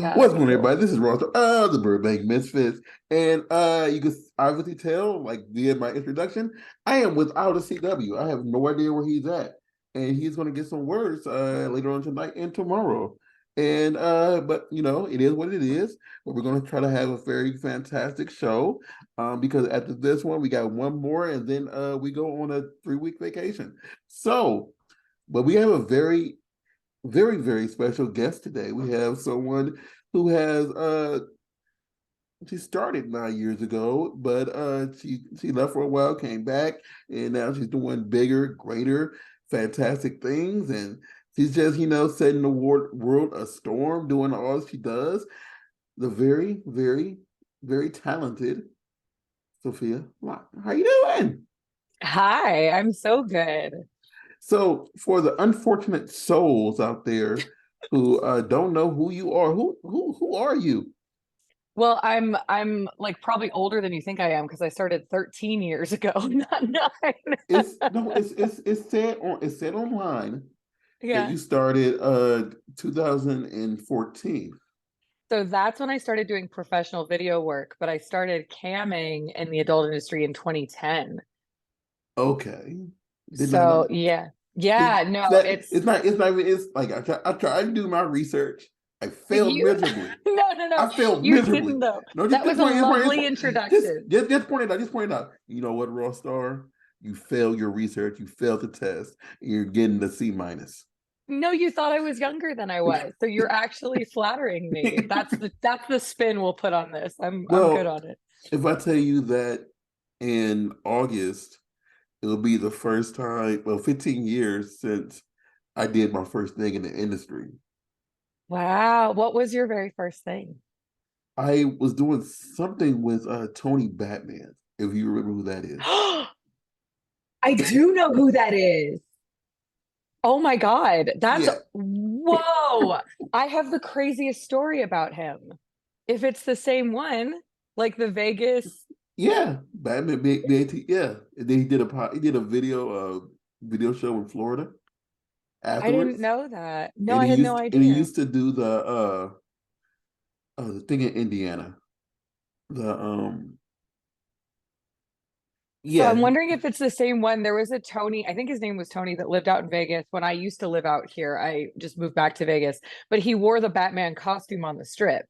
Yeah, What's that'd going be on, cool. everybody? This is Ross, the Burbank Misfits. And you can obviously tell, like via my introduction, I am without a CW. I have no idea where he's at. And he's gonna get some words later on tonight and tomorrow. And but you know, it is what it is. But we're gonna try to have a very fantastic show. Because after this one, we got one more, and then we go on a 3 week vacation. So, but we have a very very, very special guest today. We have someone who has she started 9 years ago, but she left for a while, came back, and now she's doing bigger, greater, fantastic things. And she's just, setting the world a storm, doing all she does. The very, very, very talented Sophia Locke. How you doing? Hi, I'm so good. So for the unfortunate souls out there who don't know who you are, who are you? Well, I'm like probably older than you think I am because I started 13 years ago, not nine. It's no, it's said online that Yeah. you started 2014. So that's when I started doing professional video work, but I started camming in the adult industry in 2010. Okay, did not know So that. yeah. It's Yeah, no, that it's it's not even it's like I tried to do my research. I failed you miserably. no. I failed You miserably. didn't though. No, That was a lovely introduction. just point it out. Just point it out. You know what, Raw Star? You failed your research. You failed the test. And you're getting the C minus. No, you thought I was younger than I was. So you're actually flattering me. That's the spin we'll put on this. I'm good Well, on it. if I tell you that in August, it'll be the first time, well, 15 years since I did my first thing in the industry. Wow. What was your very first thing? I was doing something with Tony Batman, if you remember who that is. I do know who that is. Oh my God. That's Yeah, whoa. I have the craziest story about him. If it's the same one, like the Vegas, yeah, Batman, yeah. And then he did a video show in Florida I didn't afterwards, know that. No, and I had no he idea. used to do the thing in Indiana, the So yeah. I'm wondering if it's the same one. There was a Tony, I think his name was Tony, that lived out in Vegas when I used to live out here. I just moved back to Vegas, but he wore the Batman costume on the strip.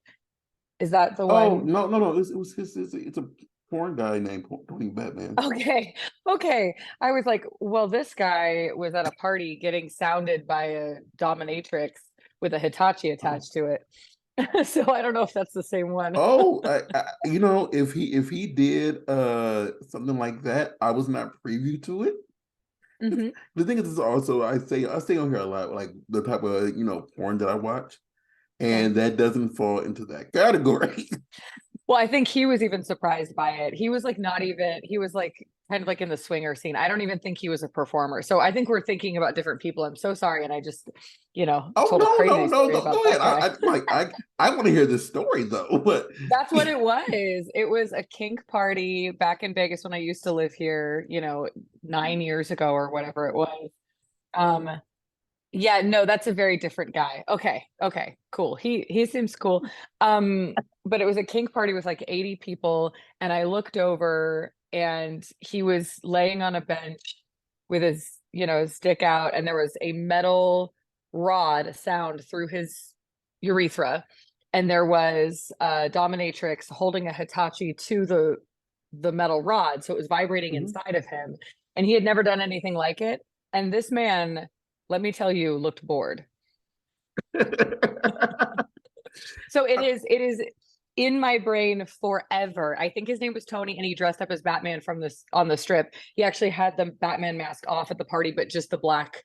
Is that the Oh one? no, it was it's a porn guy named Tony Batman. Okay. Okay. I was like, well, this guy was at a party getting sounded by a dominatrix with a Hitachi Oh. attached to it. So I don't know if that's the same one. Oh, if he did something like that, I was not privy to it. Hmm. The thing is also I say on here a lot, like the type of porn that I watch, Yeah. and that doesn't fall into that category. Well, I think he was even surprised by it. He was like not even, he was like kind of like in the swinger scene. I don't even think he was a performer. So I think we're thinking about different people. I'm so sorry. And I just, Oh told a crazy story no, about go ahead. that guy. I want to hear this story though, but That's what it was. It was a kink party back in Vegas when I used to live here, 9 years ago or whatever it was. Um, yeah, no, that's a very different guy. Okay, okay, cool. He seems cool. But it was a kink party with like 80 people, and I looked over and he was laying on a bench with his dick out, and there was a metal rod sound through his urethra, and there was a dominatrix holding a Hitachi to the metal rod, so it was vibrating Mhm. inside of him, and he had never done anything like it. And this man, let me tell you, looked bored. So it is in my brain forever. I think his name was Tony, and he dressed up as Batman from this on the strip. He actually had the Batman mask off at the party, but just the black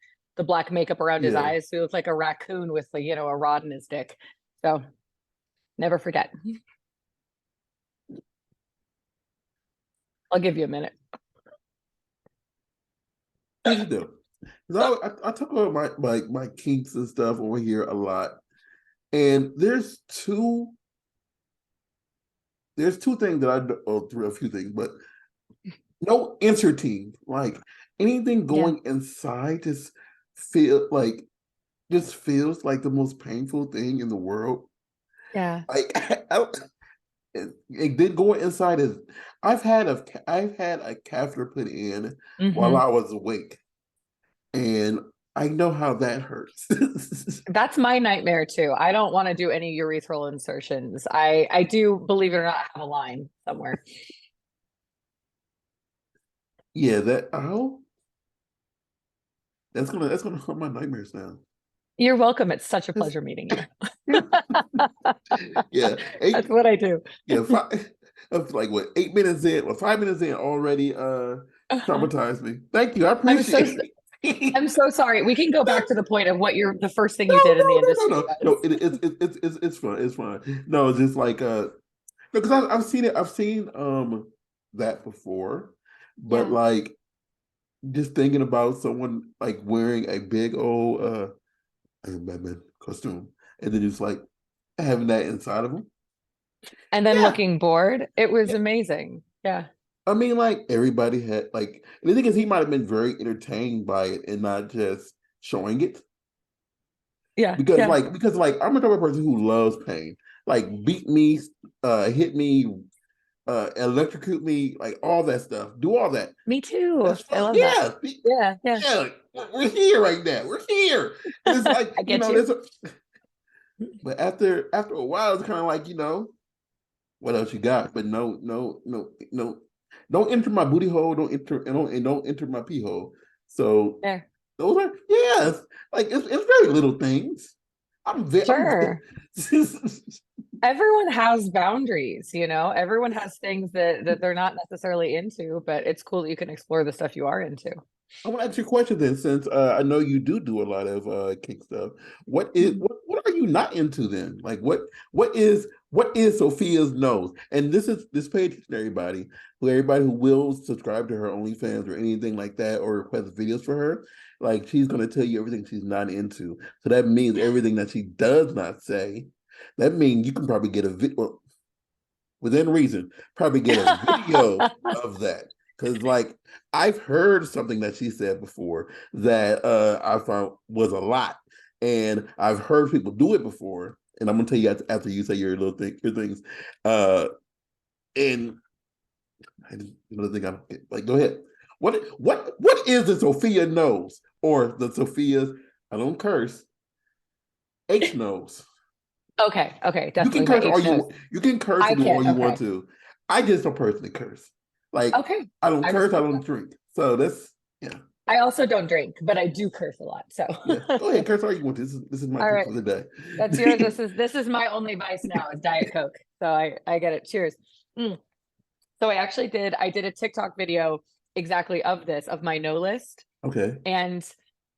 makeup around his Yeah. eyes. So he looked like a raccoon with a rod in his dick. So never forget. I'll give you a minute. Please do. 'Cause I talk about my kinks and stuff over here a lot. And there's two things that I do, oh, three, a few things, but no team. Like anything Yeah. going inside feel like just feels like the most painful thing in the world. Yeah. Like it did go inside his. I've had a catheter put in while Hmm. I was awake, and I know how that hurts. That's my nightmare too. I don't want to do any urethral insertions. I do, believe it or not, have a line somewhere. Yeah, that oh, that's gonna haunt my nightmares now. You're welcome. It's such a That's- pleasure meeting you. yeah, That's eight. what I do. Yeah, five. That's like what 8 minutes in, well, 5 minutes in already. Traumatized me. Thank you, I I'm so appreciate it. I'm so sorry. We can go back to the point of what the first thing No, you did in the no, no, no, industry no, no. was. It's fun. It's fun. No, it's just like because I've seen it. I've seen that before, but Yeah. like just thinking about someone like wearing a big old Iron Batman costume, and then just like having that inside of them. And then Yeah, looking bored. It was yeah. amazing. Yeah. I mean, like everybody had like, and the thing is, he might have been very entertained by it and not just showing it. Yeah. Yeah. Because like I'm a type of person who loves pain. Like beat me, hit me, electrocute me, like all that stuff. Do all that. Me too. That's I fun. love that. Yeah, Yeah. Yeah. yeah. We're here right now. We're here. And it's like I you get know, you. there's a. But after a while, it's kind of like what else you got? But no, no, no, no. Don't enter my booty hole. Don't enter my pee hole. So There. those are yes, like it's very little things. I'm Sure. Everyone has boundaries, everyone has things that they're not necessarily into, but it's cool that you can explore the stuff you are into. I want to ask you a question then, since I know you do a lot of kink stuff. Mhm. What are you not into then? Like what is Sophia's nose? And this page for everybody who will subscribe to her OnlyFans or anything like that or request videos for her. Like she's gonna tell you everything she's not into. So that means everything that she does not say. That means you can probably get a video within reason, probably get a video of that. Cause like I've heard something that she said before that I found was a lot. And I've heard people do it before. And I'm gonna tell you after you say your things. Uh and another thing I don't get. Like, go ahead. What is the Sophia nose or the Sophia's I don't curse H nose? Okay, okay, You can definitely my curse all H nose. you can curse I and do all can, you want okay. to. I just don't personally curse. Like Okay, I don't I curse, I respect don't that. drink. So that's yeah. I also don't drink, but I do curse a lot. So Yeah. Go ahead, curse all you want to. This is my all drink right. for the day. That's your this is my only vice now is Diet Coke. So I get it. Cheers. Mm. So I did a TikTok video exactly of this, of my no list. Okay. And so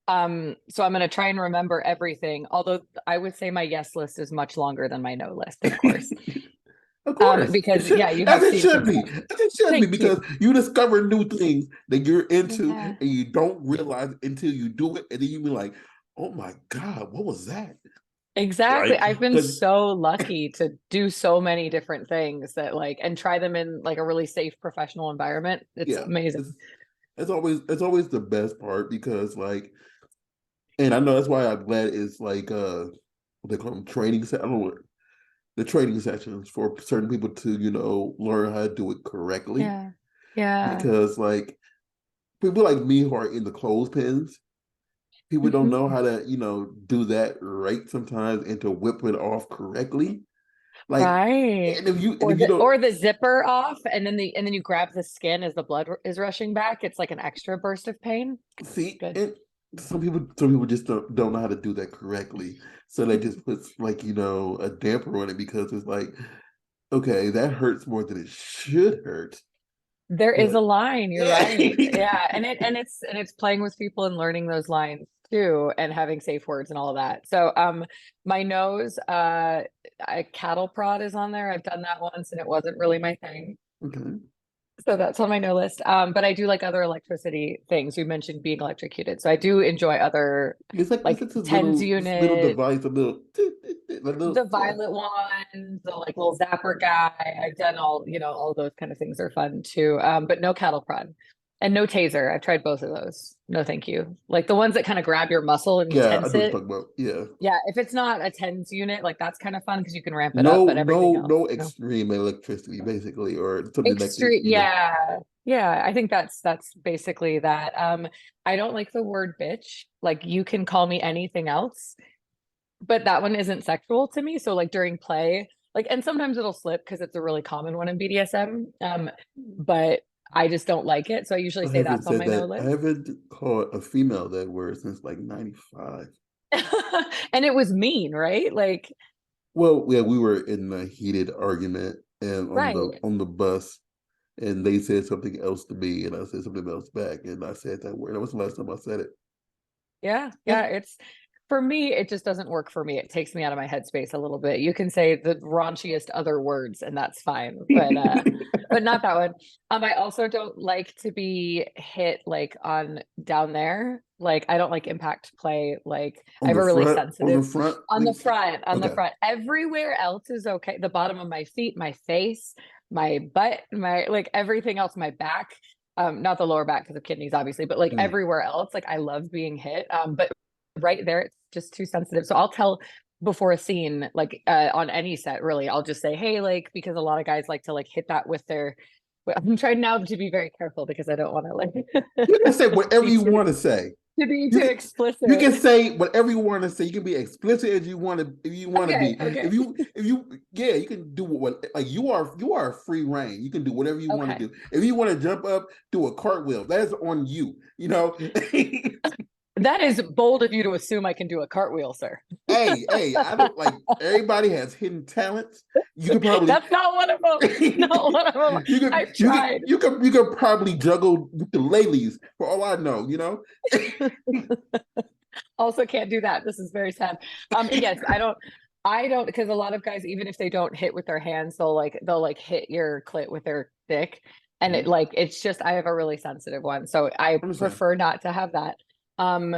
I'm gonna try and remember everything, although I would say my yes list is much longer than my no list, of course. Of course. It Because should yeah, you as have it seen should some be. stuff. As it should be Thank you. because you discover new things that you're into Yeah. and you don't realize until you do it. And then you be like, oh my God, what was that? Exactly. Right? I've been Because so lucky to do so many different things that and try them in like a really safe professional environment. It's yeah, amazing. it's always the best part because like and I know that's why I'm glad it's like what they call them training I don't know the training sessions for certain people to, learn how to do it correctly. Yeah. Yeah. Because like people like me who are in the clothespins, people don't know Mhm. how to, do that right sometimes and to whip it off correctly. Like Right. and Or if you the don't or the zipper off and then you grab the skin as the blood is rushing back. It's like an extra burst of pain. see Good. and some people just don't know how to do that correctly. So they just puts like, a damper on it because it's like, okay, that hurts more than it should hurt. There is But a line, you're yeah. right. Yeah, and it's playing with people and learning those lines too and having safe words and all of that. So my nose cattle prod is on there. I've done that once and it wasn't really my thing. Okay. So that's on my no list. But I do like other electricity things. You mentioned being electrocuted. So I do enjoy other It's like like TENS this little unit, device, a little the yeah. violet one, the like little zapper guy. I've done all those kind of things are fun too. But no cattle prod. And no taser. I've tried both of those. No, thank you. Like the ones that kind of grab your muscle and Yeah, I tense know what you're it. talking about. Yeah. Yeah, if it's not a TENS unit, like that's kind of fun because you can ramp it up, No, but everything no, else, no no. extreme electricity, basically, or something that could, Extreme, yeah. Yeah, I think that's basically that. I don't like the word bitch. Like you can call me anything else, but that one isn't sexual to me. So like during play, like and sometimes it'll slip because it's a really common one in BDSM. But I just don't like it. So I usually I say haven't that's on said my no that. I list. haven't called a female that word since like 95. And it was mean, right? Like, Well, yeah, we were in a heated argument and right. on the bus, and they said something else to me, and I said something else back, and I said that word. That was the last time I said it. Yeah, Yeah. yeah, it's for me, it just doesn't work for me. It takes me out of my headspace a little bit. You can say the raunchiest other words and that's fine, but not that one. I also don't like to be hit like on down there. Like I don't like impact play. Like I On have the a really front, on the sensitive front, on the like, front, on the okay. front. Everywhere else is okay. The bottom of my feet, my face, my butt, my like everything else, my back. Not the lower back because of kidneys, obviously, but like Mm. everywhere else, like I love being hit. But right there, it's just too sensitive. So I'll tell before a scene, like on any set, really, I'll just say, hey, like, because a lot of guys like to like hit that with their I'm trying now to be very careful because I don't want to like You can say whatever be you too want to say. too You explicit. can say whatever you want to say. You can be explicit as you want to if you want to Okay, be. okay, If you yeah, you can do what like you are a free reign. You can do whatever you want to okay. do. If you want to jump up, do a cartwheel. That's on you. You know. That is bold of you to assume I can do a cartwheel, sir. Hey, I don't like everybody has hidden talents. You could probably That's not one of them. Not one of them. I've tried. you could probably juggle ukuleles for all I know, you know? Also can't do that. This is very sad. Yes, I don't because a lot of guys, even if they don't hit with their hands, they'll like hit your clit with their dick. And it Mhm. like it's just I have a really sensitive one. So I Understand. prefer not to have that. Um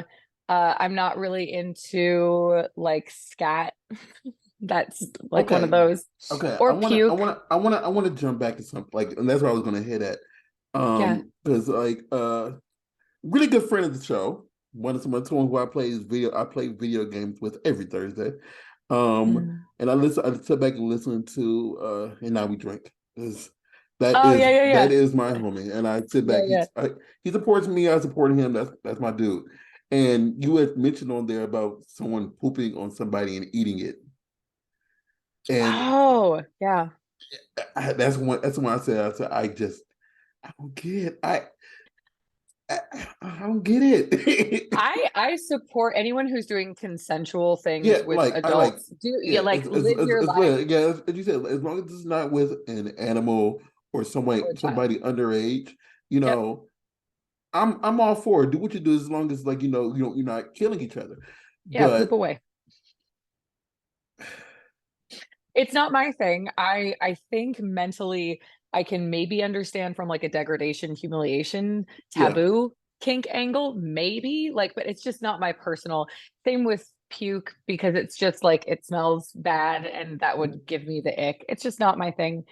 I'm not really into like scat. That's like one of Okay. those. Okay. Or puke. I wanna jump back to something like and that's what I was gonna hit at. Yeah. Because like really good friend of the show. One of someone who I play video games with every Thursday. Mm. I sit back and listen to and now we drink. Is Oh yeah, yeah, that yeah. is my homie. And I sit Yeah, back, yeah. he supports me, I support him. That's my dude. And you had mentioned on there about someone pooping on somebody and eating it. And Oh, yeah. that's when I said I don't get I, I don't get it. I support anyone who's doing consensual Yeah, things with like I like adults. Do yeah, you like live your life as you said, as long as it's not with an animal or or a child? somebody underage, you Yep. know, I'm all for it. Do what you do as long as like you're not killing each other. Yeah, poop But away. It's not my thing. I think mentally I can maybe understand from like a degradation, humiliation, yeah, taboo kink angle, maybe like, but it's just not my personal. Same with puke because it's just like it smells bad and that would give me the ick. It's just not my thing.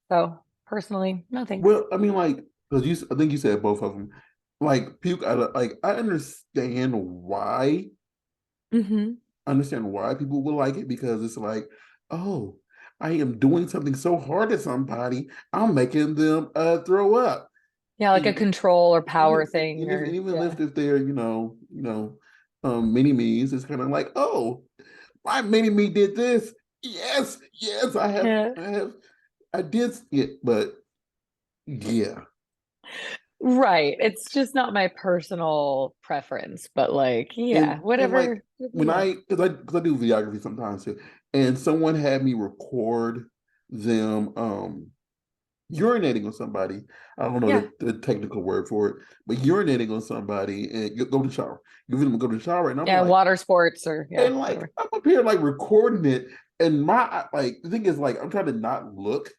So personally, no thanks. well, I mean, like because I think you said both of them. Like puke, I understand why Hmm. understand why people will like it because it's like, oh, I am doing something so hard to somebody, I'm making them throw up. Yeah, like a And control or power thing or even yeah. if they're, mini me's, it's kind of like, oh, my mini me did this. Yes, Yeah. I did it, but yeah. Right. It's just not my personal preference, but like, yeah, And like whatever. when Yeah. cause I do videography sometimes too, and someone had me record them urinating on somebody. I don't know Yeah. the technical word for it, but urinating on somebody and go to the shower. Give them go to the shower, and Yeah. Water sports or yeah, whatever. I'm up here like recording it, and my like the thing is like I'm trying to not look,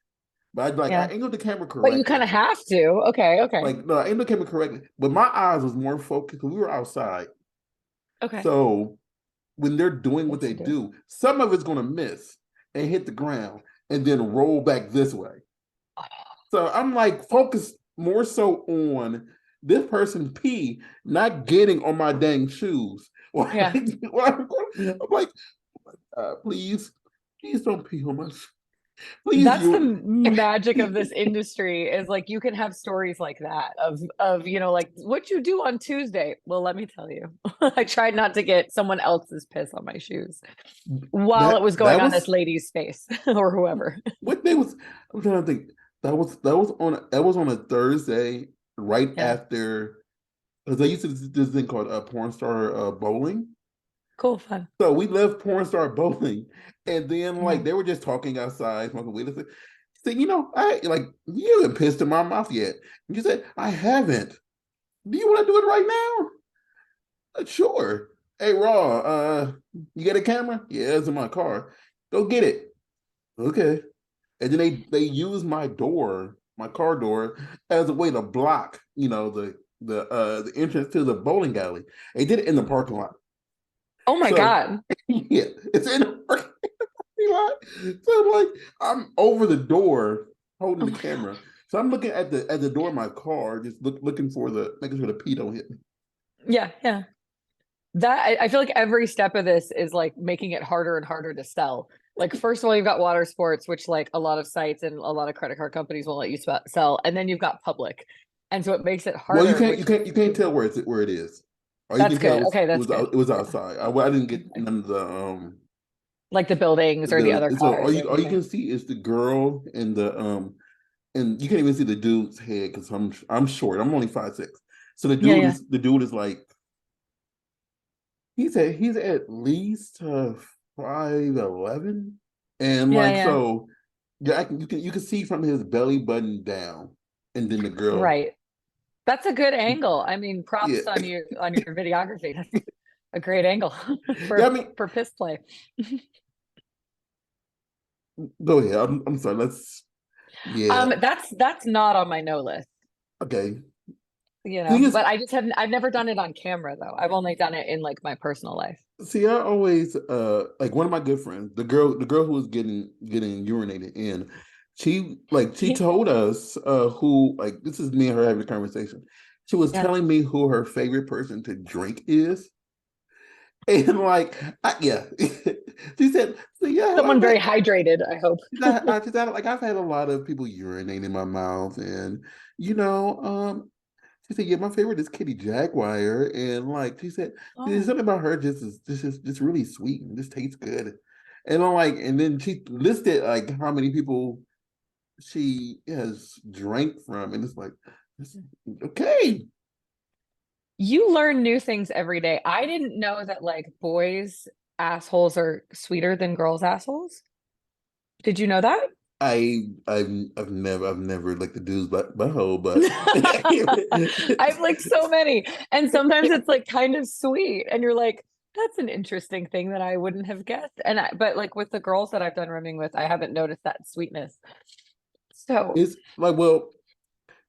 but I Yeah. angled the camera But you kind correctly. of have to. Okay. Okay. Like no, I angled the camera correctly, but my eyes was more focused because we were outside. Okay. So when they're doing what Yes, they you do. do, some of it's gonna miss and hit the ground and then roll back this way. So I'm like focused more so on this person pee not getting on my dang shoes. Yeah. I'm like, please don't pee on my shoes. Please, That's the you. magic of this industry is like you can have stories like that of like what you do on Tuesday. Well, let me tell you. I tried not to get someone else's piss on my shoes while it was going That on this was lady's face or whoever. what day was. I'm trying to think. That was on a Thursday, right Yeah. after, because I used to do this thing called Porn Star Bowling. Cool, fun. So we left Porn Star Bowling, and then like Mhm. they were just talking outside, smoking weed. She said, I like you haven't pissed in my mouth yet. And you said, I haven't. Do you want to do it right now? Sure. Hey, Raw, you got a camera? Yeah, it's in my car. Go get it. Okay. And then they use my car door, as a way to block, the entrance to the bowling alley. They did it in the parking lot. Oh my So God. yeah, it's in the parking lot. So like I'm over the door holding Oh the my God. camera. So I'm looking at the door of my car, just looking for making sure the pee don't hit me. Yeah, yeah. That I feel like every step of this is like making it harder and harder to sell. Like first of all, you've got water sports, which like a lot of sites and a lot of credit card companies won't let you sell, and then you've got public, and so it makes it Well, you harder. can't you Which can't you can't tell where it is. All you that's can tell good. Okay, that's good. it was Yeah. outside. I didn't get Okay. none of Like the buildings the or the building. other And so cars or all you anything. can see is the girl and you can't even see the dude's head because I'm short. I'm only 5'6". So Yeah, yeah. the dude is like he's at least 5'11", and Yeah, like yeah. so yeah, you can see from his belly button down, and then the girl. Right. That's a good angle. I mean, Yeah, props on your videography. That's a great angle yeah. I mean, for piss play. go ahead. I'm sorry. Yeah. That's not on my no list, Okay. Thing is, but I've never done it on camera though. I've only done it in like my personal life. see, I always like one of my good friends, the girl who was getting urinated in, she Yeah. told us who, like, this is me and her having a conversation. She was Yeah. telling me who her favorite person to drink is. And like yeah. She said, so yeah, Someone very hydrated, I hope. like I've had a lot of people urinate in my mouth, and you know, she said, yeah, my favorite is Kitty Jaguar. And like she said, there's Oh. something about her just really sweet and just tastes good. And I'm like, and then she listed like how many people she has drank from, and it's like, okay. You learn new things every day. I didn't know that like boys' assholes are sweeter than girls' assholes. Did you know that? I've never licked the dude's butthole, but I've licked so many. And sometimes it's like kind of sweet. And you're like, that's an interesting thing that I wouldn't have guessed. But like with the girls that I've done rimming with, I haven't noticed that sweetness. So, it's like, well,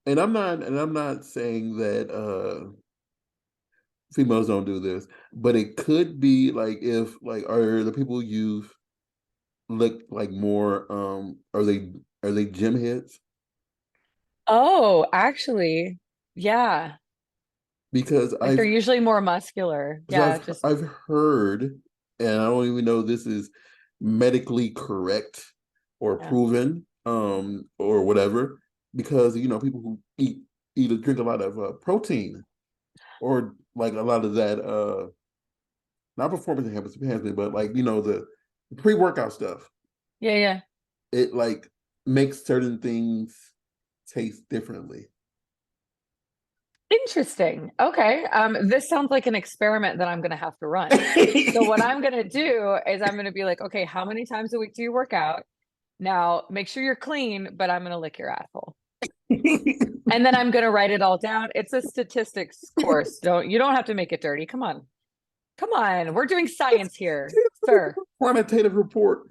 and I'm not saying that females don't do this, but it could be like if like are the people you've look like more are they gym heads? oh, actually, yeah. Because Like they're usually more muscular. Yeah, just I've heard, and I don't even know if this is medically correct or yeah. proven, or whatever, because people who eat or drink a lot of protein, or like a lot of that not performance enhancement, but like the pre-workout stuff, Yeah, yeah. it like makes certain things taste differently. Interesting. Okay. This sounds like an experiment that I'm gonna have to run. So what I'm gonna do is I'm gonna be like, okay, how many times a week do you work out? Now make sure you're clean, but I'm gonna lick your asshole. And then I'm gonna write it all down. It's a statistics course. You don't have to make it dirty. Come on. Come on. We're doing science here, sir. Quantitative report.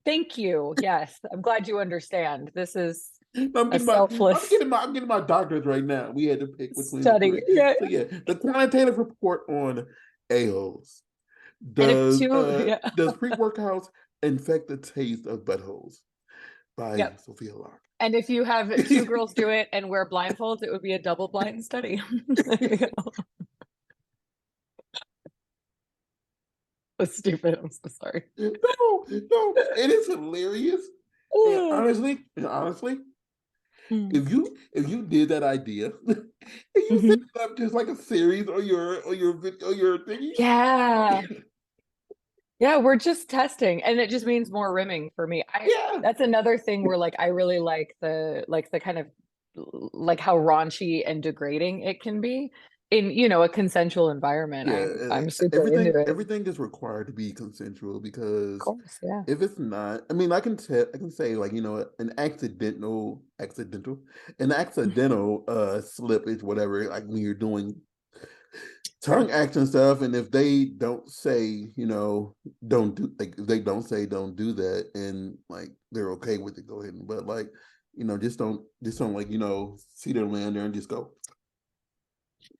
Thank you. Yes. I'm glad you understand. This is I'm a getting my selfless I'm getting my doctorate right now. We had to pick between the study. three. Yeah. So yeah, the quantitative report on a-holes. And if Does two, yeah. does pre-workouts infect the taste of buttholes? by Yep. Sophia Locke. And if you have two girls do it and wear blindfolds, it would be a double blind study. There you go. That's stupid. I'm so sorry. No, no, it is hilarious. And honestly, Mm. if you did that idea and you set Mhm. it up just like a series or your thingy, Yeah. Yeah, we're just testing, and it just means more rimming for me. I yeah, That's another thing where like I really like the kind of like how raunchy and degrading it can be in, a consensual environment. yeah. I'm super into it. Of Everything is required to be consensual because course, yeah. if it's not, I mean, I can say like an accidental slippage, whatever, like when you're doing tongue action stuff, and if they don't say, don't do like if they don't say don't do that, and like they're okay with it, go ahead and but like, just don't like, see their land there and just go,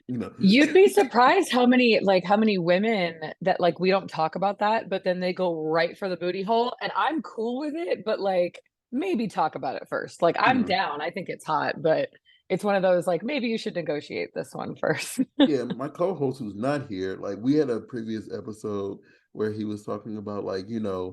you know. You'd be surprised how many women that like we don't talk about that, but then they go right for the booty hole, and I'm cool with it, but like maybe talk about it first. Like I'm Mhm. down. I think it's hot, but it's one of those like maybe you should negotiate this one first. Yeah, my co-host who's not here, like we had a previous episode where he was talking about like, it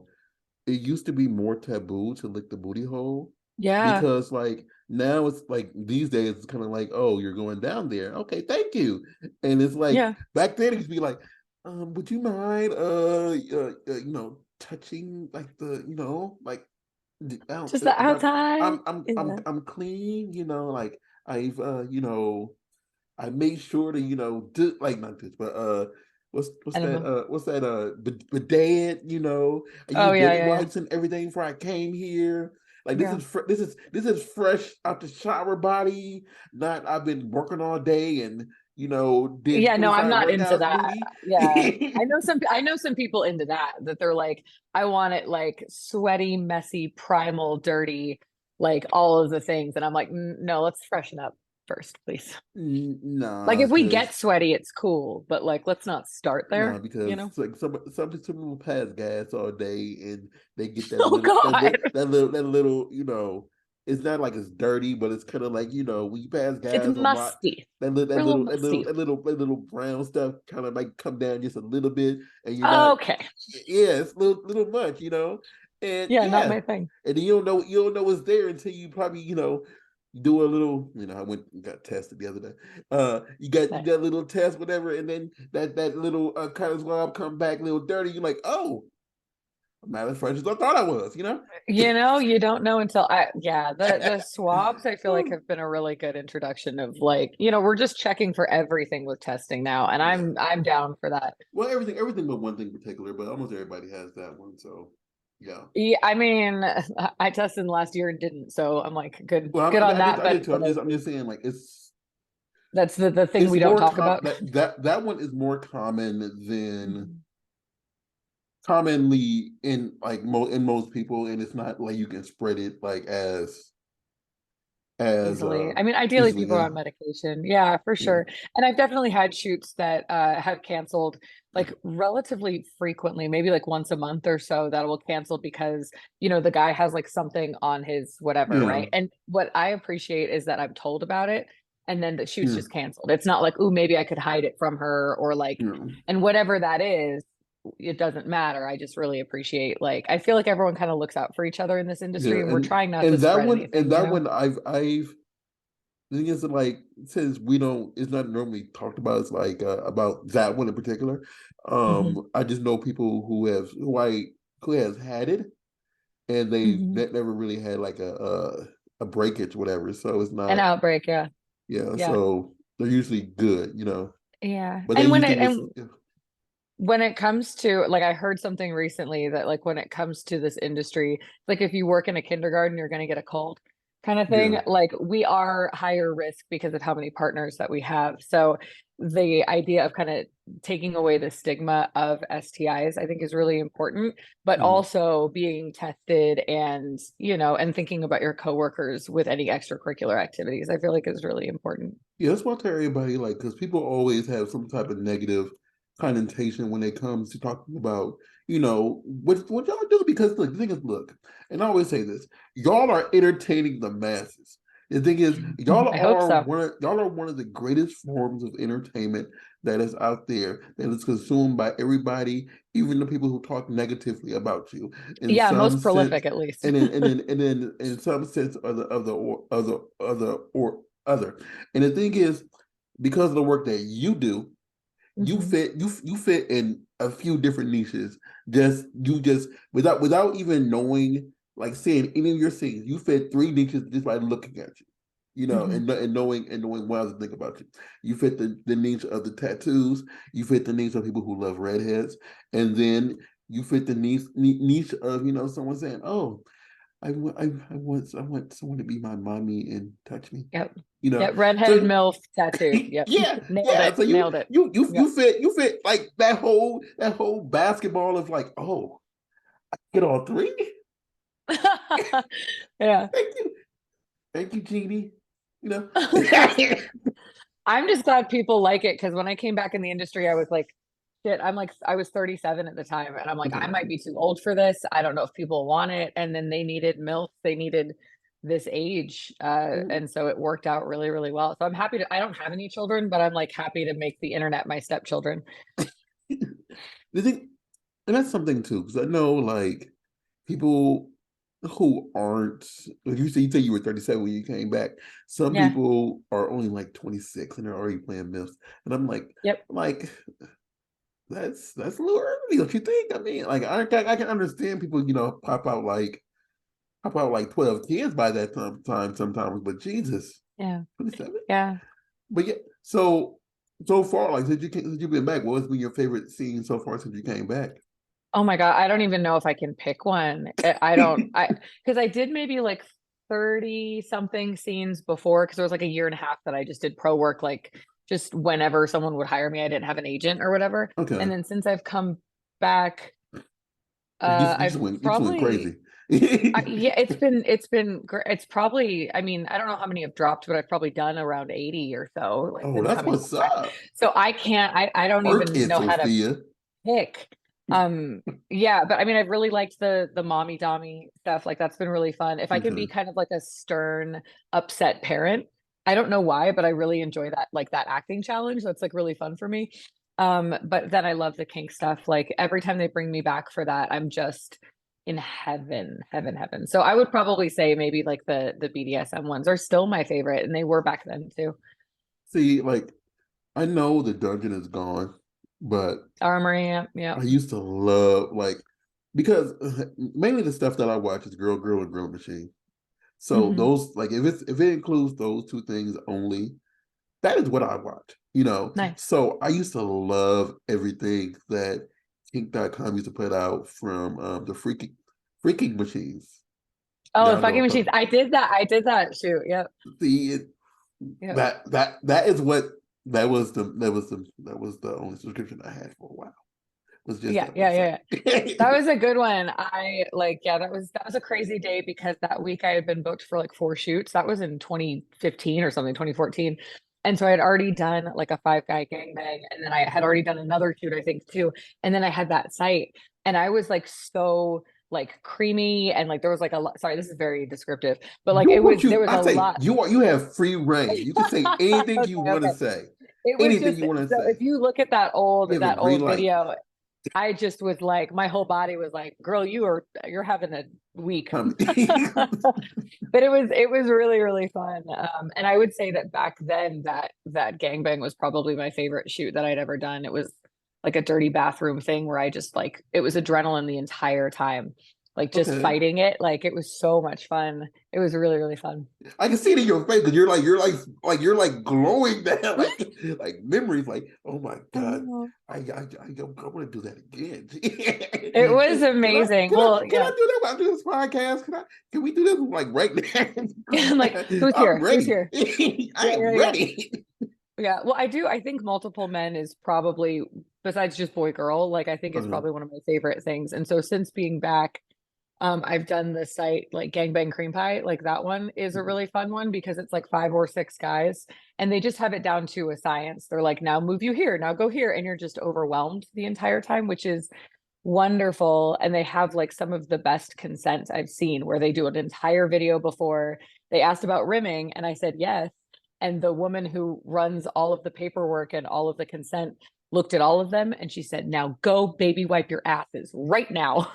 used to be more taboo to lick the booty hole Yeah. because like now it's like these days it's kind of like, oh, you're going down there, okay, thank you. And it's like Yeah. back then it used to be like, would you mind touching like like Just the outside. I'm Yeah. I'm clean, like I've I made sure to, do like not this, but Enema. what's that bidet, I Oh used yeah, baby yeah, yeah. wipes and everything before I came here. Like Yeah. this is fresh out the shower body, not I've been working all day and did Yeah, no, I'm 25 not into workouts that. booty. Yeah. I know some people into that they're like, I want it like sweaty, messy, primal, dirty, like all of the things. And I'm like, No, let's freshen up first, please." Like Nah, if we get because sweaty, it's cool, but like let's not start no, there, you because know? like some people pass gas all day and they get Oh God. that little, it's not like it's dirty, but it's kind of like, when you pass It's gas a lot, musty. We're a little musty. that little brown stuff kind of like come down just a little bit, and you're not, Okay. yeah, it's a little much, and Yeah, not yeah, my thing. and then you don't know it's there until you probably, do a little, I went and got tested the other day. You Nice. got a little test, whatever, and then that little cotton swab come back a little dirty. You're like, oh, I'm not as fresh as I thought I was. You don't know until yeah, the swabs I feel like have been a really good introduction of like, we're just checking for everything with testing now, and Yeah. I'm down for that. Well, everything but one thing in particular, but almost everybody has that one. So yeah. Yeah, I mean, I tested in the last year and didn't, so I'm like, Well, good on that, I but did too. I'm just saying, like that's the thing it's we don't more talk about. that one is more common than Mhm. commonly in like in most people, and it's not like you can spread it like as Easily. I mean, ideally easily. people are Yeah. on medication. Yeah, for Yeah. sure. And I've definitely had shoots that have canceled like relatively frequently, maybe like once a month or so that will cancel because, the guy has like something on his whatever, Yeah. right? And what I appreciate is that I'm told about it and then the shoot's Yeah. just canceled. It's not like, "Ooh, maybe I could hide it from her," or like, Yeah. and whatever that is, it doesn't matter. I just really appreciate like I feel like everyone kind of looks out for each other in this industry Yeah. and we're trying not to spread anything, That one I've the thing is that like since we don't it's not normally talked about, it's like about that one in particular. Mhm. I just know people who has had it and Mhm. never really had like a breakage, whatever. So it's An not, outbreak, yeah. yeah, Yeah. so they're usually good. Yeah. But they And usually just when it comes to like I heard something recently that like when it comes to this industry, like if you work in a kindergarten, you're going to get a cold kind of yeah. thing. Like we are higher risk because of how many partners that we have. So the idea of kind of taking away the stigma of STIs, I think is really important, but Mhm. also being tested and, and thinking about your coworkers with any extracurricular activities, I feel like is really important. Yeah, that's why I tell everybody, like, because people always have some type of negative connotation when it comes to talking about, what y'all do, because look, the thing is, look, and I always say this, y'all are entertaining the masses. The thing is, I hope so. y'all are one of the greatest forms of entertainment that is out there, that is consumed by everybody, even the people who talk negatively about you. In Yeah, some most sense, prolific at least. and then in some sense, other. And the thing is, because of the work that you do, Mhm. you fit in a few different niches. Just without even knowing, like seeing any of your scenes, you fit three niches just by looking at you. Mhm. And knowing what others think about you. You fit the niche of the tattoos. You fit the niche of people who love redheads, and then you fit the niche of someone saying, "Oh, I want someone to be my mommy and touch me." Yep. You know, Yep. Redheaded so MILF tattoo. Yep. yeah, Nailed yeah. it. So you Nailed it. you you Yep. you fit you fit like that whole basketball of like, oh, I get all three. Yeah. Thank you, Jeannie. You know, I'm just glad people like it because when I came back in the industry, I was like, shit, I was 37 at the time, and I'm like, I okay. might be too old for this. I don't know if people want it. And then they needed MILF, they needed this age. And so it worked out really, really well. So I'm happy I don't have any children, but I'm like happy to make the internet my stepchildren. The thing, and that's something too, because I know like people who aren't, like you say you were 37 when you came back. Some Yeah. people are only like 26 and they're already playing myths, and I'm Yep. like that's a little early, don't you think? I mean, like I can understand people, pop out like 12 kids by that time sometimes, but Jesus, Yeah. 27. Yeah. But yeah, so far, like since you've been back, what's been your favorite scene so far since you came back? Oh my God, I don't even know if I can pick one. I don't, because I did maybe like 30 something scenes before, because there was like a year and a half that I just did pro work, like just whenever someone would hire me, I didn't have an agent or whatever. And Okay. then since I've come back, You just I've went probably, crazy. yeah, it's been great. It's probably, I mean, I don't know how many have dropped, but I've probably done around 80 or so, like Oh, since that's coming what's back. up. So I don't Work even it, know how to Sophia. pick. Yeah, but I mean, I've really liked the mommy dommy stuff. Like that's been really fun. If I can be Okay. kind of like a stern, upset parent, I don't know why, but I really enjoy that, like that acting challenge. That's like really fun for me. But then I love the kink stuff. Like every time they bring me back for that, I'm just in heaven, heaven, heaven. So I would probably say maybe like the BDSM ones are still my favorite, and they were back then too. See, like I know the dungeon is gone, but Armory, yeah, yeah. I used to love like because mainly the stuff that I watch is Girl and Girl Machine. So Hmm. those like if it includes those two things only, that is what I watch. Nice. So I used to love everything that Kink.com used to put out from the freaking machines. Oh, the Y'all know fucking what I'm machines. talking. I did that. I did that. Shoot. Yep. See Yep. that is what that was the only subscription I had for a while. Was just Yeah. that Yeah. Yeah. Yeah. website. That was a good one. I like, yeah, that was a crazy day because that week I had been booked for like 4 shoots. That was in 2015 or something, 2014. And so I had already done like a 5 guy gangbang. And then I had already done another shoot, I think, too. And then I had that site. And I was like so like creamy and like there was like a lot. Sorry, this is very descriptive, but like Do what there you was I a say lot. you have free reign. You can say anything Okay, you want to okay. say. It was Anything just you want to so say. if you look at that old You have a that green old light. video, I just was like, my whole body was like, girl, you're having a week. But it was really, really fun. And I would say that back then that gangbang was probably my favorite shoot that I'd ever done. It was like a dirty bathroom thing where I just like it was adrenaline the entire time. Like just Okay. fighting it. Like it was so much fun. It was really, really fun. I can see it in your face because you're like glowing that like memories like, oh my I god, know. I want to do that again. It was can I amazing. can I Well, can I yeah. do that while I do this podcast? Can we do this like right Like now? who's I'm here? Who's ready. here? I Yeah, am yeah, yeah. ready. Yeah. Well, I think multiple men is probably besides just boy girl, like I think it's Uh-huh. probably one of my favorite things. And so since being back, I've done the site like Gangbang Cream Pie, like that one is a really fun one because it's like 5 or 6 guys and they just have it down to a science. They're like, now move you here, now go here, and you're just overwhelmed the entire time, which is wonderful. And they have like some of the best consent I've seen, where they do an entire video before they asked about rimming, and I said yes. And the woman who runs all of the paperwork and all of the consent looked at all of them and she said, now go baby wipe your asses right now.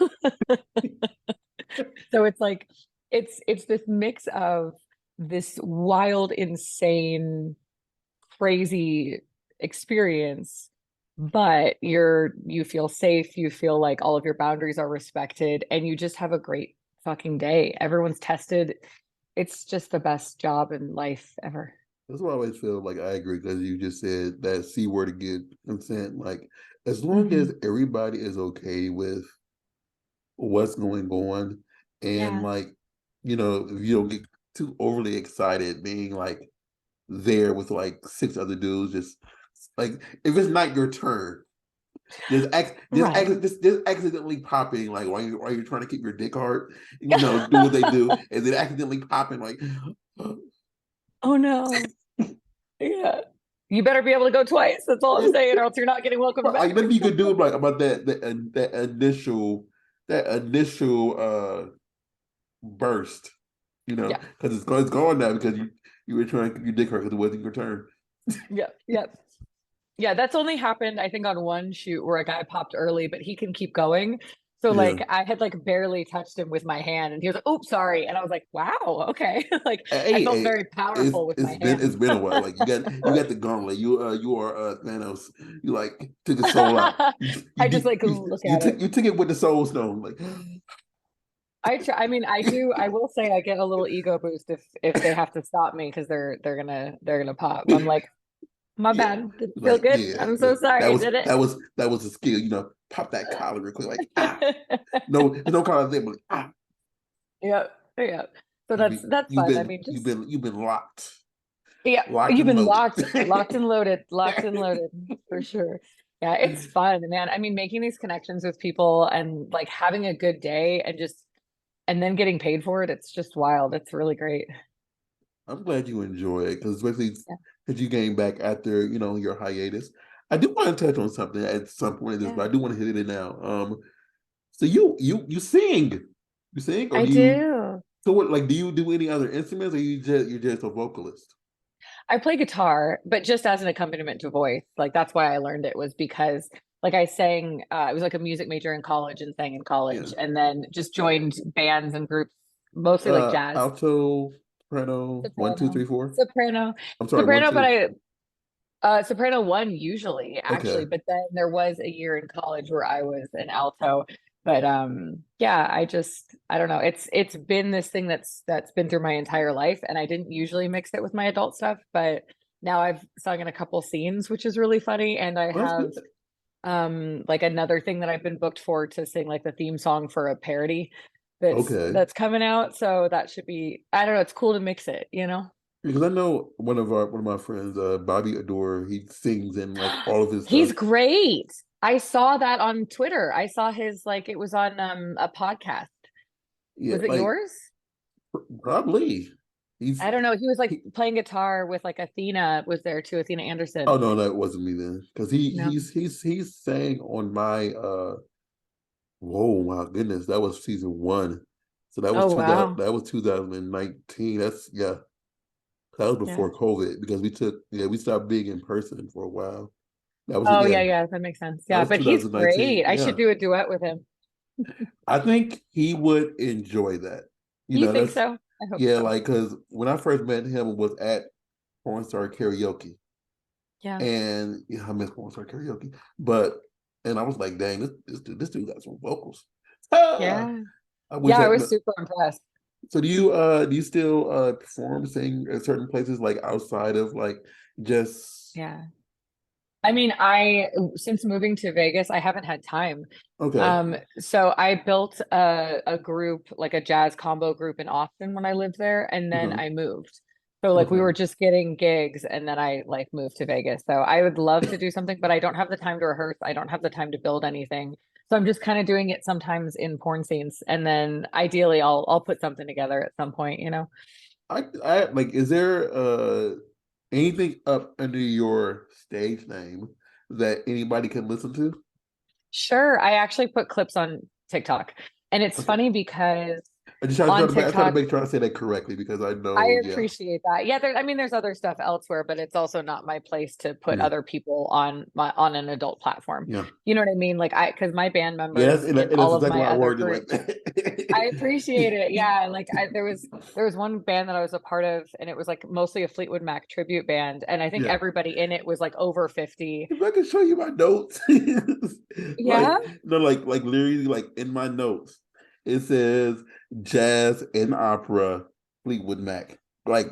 So it's like it's this mix of this wild, insane, crazy experience, but you feel safe, you feel like all of your boundaries are respected, and you just have a great fucking day. Everyone's tested. It's just the best job in life ever. That's why I always feel like I agree, because you just said that C word again, consent. Like, as long Hmm. as everybody is okay with what's going on, and Yeah. like, if you don't get too overly excited being like there with like six other dudes, just like, if it's not your turn, Right. just accidentally popping, like, while you're trying to keep your dick hard, do what they do, and then accidentally popping like, Oh no. Yeah. You better be able to go twice. That's all I'm saying, or else you're not getting welcome like, back. maybe you could do like about that initial burst, Yeah. because it's gone now, because you were trying to keep your dick hard because it wasn't your turn. Yep. Yep. Yeah, that's only happened, I think, on one shoot where a guy popped early, but he can keep going. So Yeah. like I had like barely touched him with my hand and he was like, "Oops, sorry." And I was like, "Wow, okay." Like I Hey, felt hey, very powerful with my it's hand. been a while. Like, you got the gauntlet. You are Thanos. You like took his soul out. I just like look at it. You took it with the soul stone. Like, I mean, I will say I get a little ego boost if they have to stop me because they're gonna pop. I'm like, "My yeah, bad. Did it feel like, good? yeah. I'm so That sorry. was Did it?" a skill. Pop that collar real quick. Like, no, there's no collar there, but like, Yep. Yep. So you've that's fun. I mean, just you've been locked, yeah, locked you've and been loaded. locked and loaded for sure. Yeah, it's fun, man. I mean, making these connections with people and like having a good day and then getting paid for it, it's just wild. It's really great. I'm glad you enjoy it, because especially Yeah. because you came back after your hiatus. I do want to touch on something at some point in this, Yeah. but I do want to hit it now. So you sing, or I do you? do. So what? Like, do you do any other instruments, or you're just a vocalist? I play guitar, but just as an accompaniment to voice. Like that's why I learned it was because like I sang I was like a music major in college and sang in Yeah. college and then just joined bands and groups, mostly like jazz. Alto, soprano, one, two, Soprano. three, four. Soprano. I'm sorry, one, Soprano, but two. I soprano one usually Okay. actually, but then there was a year in college where I was an alto. But yeah, I don't know. It's been this thing that's been through my entire life, and I didn't usually mix it with my adult stuff, but now I've sung in a couple scenes, which is really funny, and I Well, that's have good. like another thing that I've been booked for to sing like the theme song for a parody that's Okay. that's coming out. So that should be, I don't know, it's cool to mix it, you know? Because I know one of my friends, Bobby Adore, he sings in like all of his He's stuff. great. I saw that on Twitter. I saw his like it was on a podcast. Yeah, Was it like, yours? probably. He's I don't know. He was like he. playing guitar with like Athena was there too, Athena Oh Anderson. no, that wasn't me then. Because he No. he's sang on my whoa, my goodness, that was season one. So that was Oh wow. 2019. That's, yeah. That was Yeah. before COVID, because we stopped being in person for a while. That was Oh yeah, yeah, yeah, that makes sense. that Yeah, was but he's 2019. great. I Yeah. should do a duet with him. I think he would enjoy that. You think That's, so? I hope yeah, so. like, because when I first met him was at Porn Star Karaoke. Yeah. And yeah, I miss Porn Star Karaoke. But and I was like, dang, this dude got some vocals. Ah, Yeah. I wish Yeah, I I. was super impressed. So do you still perform, sing at certain places, like outside of like just Yeah. I mean, I since moving to Vegas, I haven't had time. okay. So I built a group, like a jazz combo group in Austin when I lived there, and then Uh-huh. I moved. So like we Okay. were just getting gigs, and then I like moved to Vegas. So I would love to do something, but I don't have the time to rehearse. I don't have the time to build anything. So I'm just kind of doing it sometimes in porn scenes, and then ideally I'll put something together at some point, you know? I like, is there anything up under your stage name that anybody can listen to? Sure. I actually put clips on TikTok. And it's Okay. funny because I on try to TikTok, make sure I say that correctly because I I know, yeah, appreciate that. Yeah, I mean, there's other stuff elsewhere, but it's also not my place to put yeah, other people on on an adult platform. yeah, You know what I mean? Like because my band yeah. members in And that's all of exactly my why I other worded it career, like I that. appreciate it. Yeah, like there was one band that I was a part of, and it was like mostly a Fleetwood Mac tribute band, and I think Yeah. everybody in it was like over 50. If I can show you my notes, Yeah. like no, like literally, like in my notes, it says jazz and opera Fleetwood Mac, like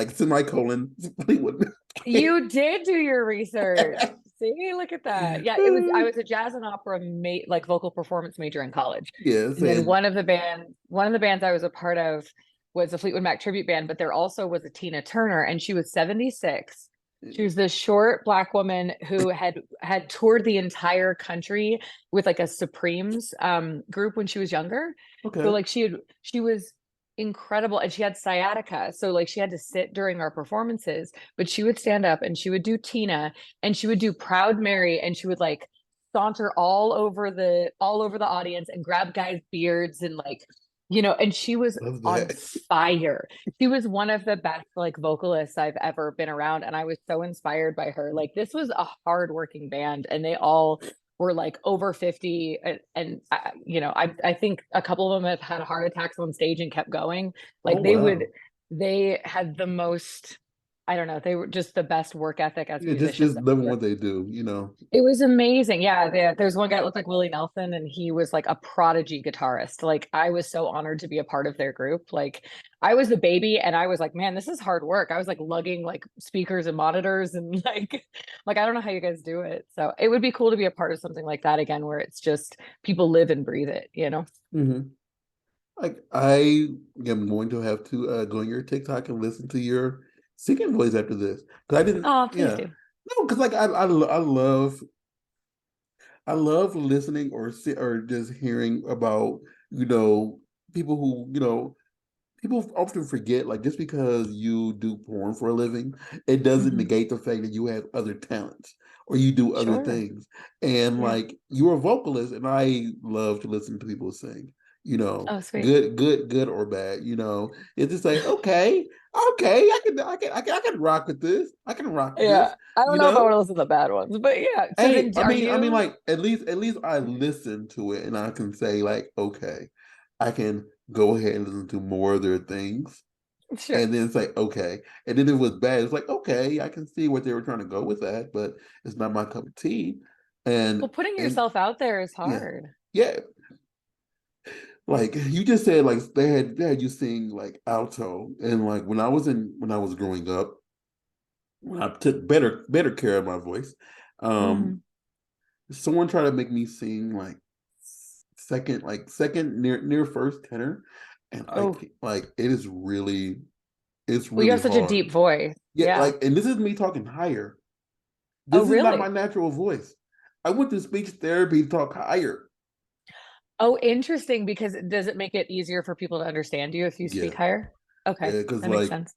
semicolon Fleetwood Mac. You did do your research. See, look at that. Yeah, I was a jazz and opera like vocal performance major in college. Yes, And then and one of the bands I was a part of was a Fleetwood Mac tribute band, but there also was a Tina Turner and she was 76. She was this short black woman who had toured the entire country with like a Supremes group when she was younger. So okay, like she was incredible and she had sciatica. So like she had to sit during our performances, but she would stand up and she would do Tina and she would do Proud Mary and she would like saunter all over the audience and grab guys' beards and like and she was love on that. fire. She was one of the best like vocalists I've ever been around and I was so inspired by her. Like this was a hardworking band and they all were like over 50 and I think a couple of them have had heart attacks on stage and kept going. Oh Like wow, they had the most, I don't know, they were just the best work ethic as yeah, musicians just loving ever. what they do. It was amazing. Yeah, there's one guy that looked like Willie Nelson, and he was like a prodigy guitarist. Like I was so honored to be a part of their group. Like I was the baby, and I was like, man, this is hard work. I was like lugging like speakers and monitors, and like I don't know how you guys do it. So it would be cool to be a part of something like that again, where it's just people live and breathe it. You know? Hmm. Like I am going to have to go on your TikTok and listen to your singing voice after this because I didn't. Oh, please Yeah, do. no, because like I love listening or just hearing about you know people who people often forget like just because you do porn for a living, it doesn't Hmm. negate the fact that you have other talents or you do other Sure. things. And Yeah. like you're a vocalist, and I love to listen to people sing. Oh, sweet. Good or bad. It's just like okay, I can rock with this. I can rock with this. Yeah. I don't You know if I want know, to listen to the bad ones, but yeah. So hey, then are I mean, you like at least I listen to it, and I can say like, okay, I can go ahead and listen to more of their things, sure? and then it's like, okay. And then if it was bad, it's like, okay, I can see what they were trying to go with that, but it's not my cup of tea. And Well, putting and yourself out there is yeah, hard. yeah. Like you just said, like they had you sing like alto. And like when I was growing up, when I took better care of my voice, um, Hmm. someone tried to make me sing like second near first tenor. And Oh, like it's well, you really have such a hard. deep voice. Yeah, Yeah. like, and this is me talking higher. Oh, This is not my really? natural voice. I went to speech therapy to talk higher. Oh, interesting. Because does it make it easier for people to understand you if you Yeah, speak higher? Okay, yeah, because that makes like sense.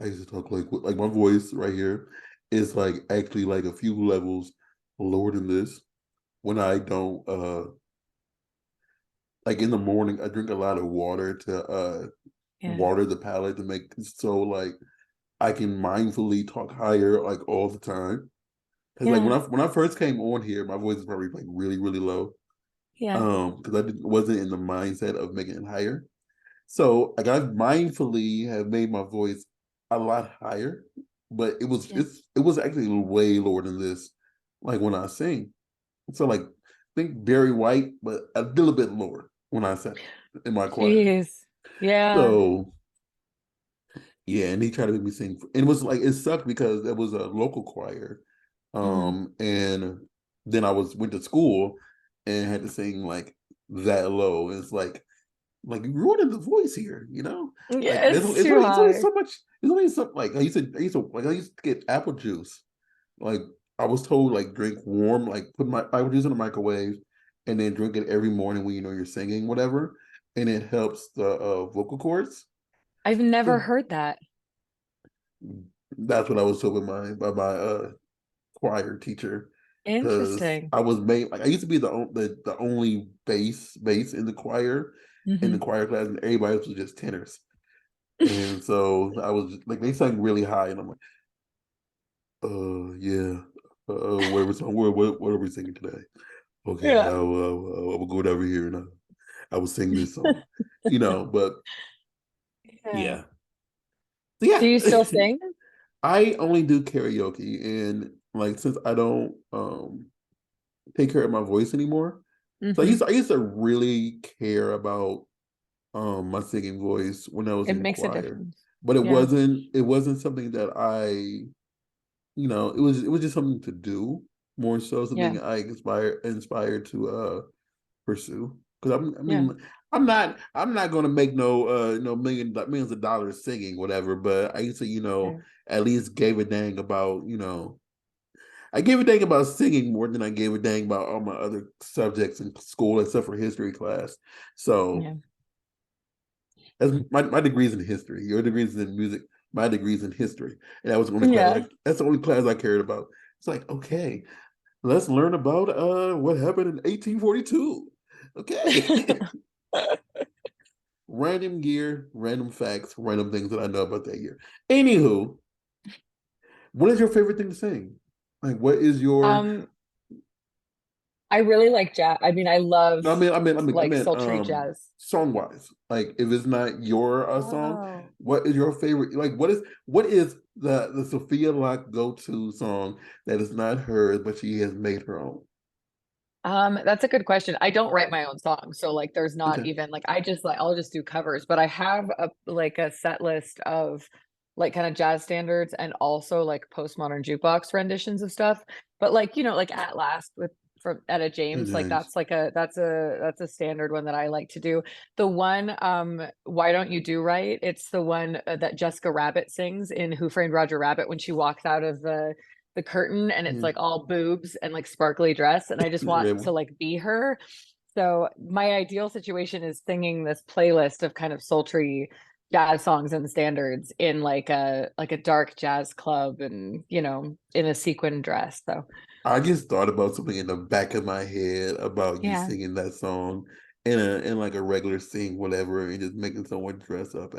I used to talk like my voice right here is like actually like a few levels lower than this when I don't like in the morning I drink a lot of water to Yeah. water the palate to make so like I can mindfully talk higher like all the time. Because like Yeah. when I first came on here, my voice was probably like really low. Yeah. Because wasn't in the mindset of making it higher. So like I mindfully have made my voice a lot higher, but Yeah. it was actually way lower than this, like when I sing. So like think Barry White, but a little bit lower when I sang in my choir. Jeez. Yeah. So yeah, and he tried to make me sing, and it was like it sucked because it was a local choir, Hmm. and then I went to school and had to sing like that low. And it's like you're ruining the voice here, you know? Like Yeah, it's too it's only high. so much. It's only so like I used to get apple juice. Like I was told like drink warm, like put my apple juice in the microwave, and then drink it every morning when you're singing whatever, and it helps the vocal cords. I've never So heard that. that's what I was told by my choir teacher. because Interesting. I was made like I used to be the only bass in the Hmm. choir class, and everybody else was just tenors. And so I was like, they sang really high, and I'm like, yeah, what are we song? What are we singing today? Okay, Yeah. I'll go over here and I will sing this song, you know. But Yeah. yeah, so Do yeah, you still sing? I only do karaoke, and like since I don't take care of my voice anymore, so Hmm. I used to really care about my singing voice when I was It in makes a choir, difference. but Yeah. it wasn't something that it was just something to do more so Yeah. something I inspired to pursue. Because I Yeah. mean, I'm not going to make no millions of dollars singing whatever. But I used to Yeah. at least gave a dang about I gave a dang about singing more than I gave a dang about all my other subjects in school except for history class. So Yeah. that's my degree's in history. Your degree's in music. My degree's in history, and that was the only class. Yeah. That's the only class I cared about. It's like, okay, let's learn about what happened in 1842. Okay. Random year, random facts, random things that I know about that year. Anywho, what is your favorite thing to sing? Like, what is your? Um, I really like jazz. I mean, I love No, I like meant, sultry jazz. song wise. Like, if it's not your song, Oh. what is your favorite? Like, what is the Sophia Locke go to song that is not hers, but she has made her own? That's a good question. I don't write my own songs, so like there's not Okay. even like I just like I'll just do covers, but I have a like a set list of like kind of jazz standards and also like postmodern jukebox renditions of stuff. But like, like At Last with from Etta Oh, James, like James. that's a standard one that I like to do. The one Why Don't You Do Right? It's the one that Jessica Rabbit sings in Who Framed Roger Rabbit when she walks out of the curtain and it's Yeah. like all boobs and like sparkly dress and I just The want red to one. like be her. So my ideal situation is singing this playlist of kind of sultry jazz songs and standards in like a dark jazz club and in a sequin dress. So I just thought about something in the back of my head about you yeah. singing that song in like a regular scene, whatever, and just making someone dress up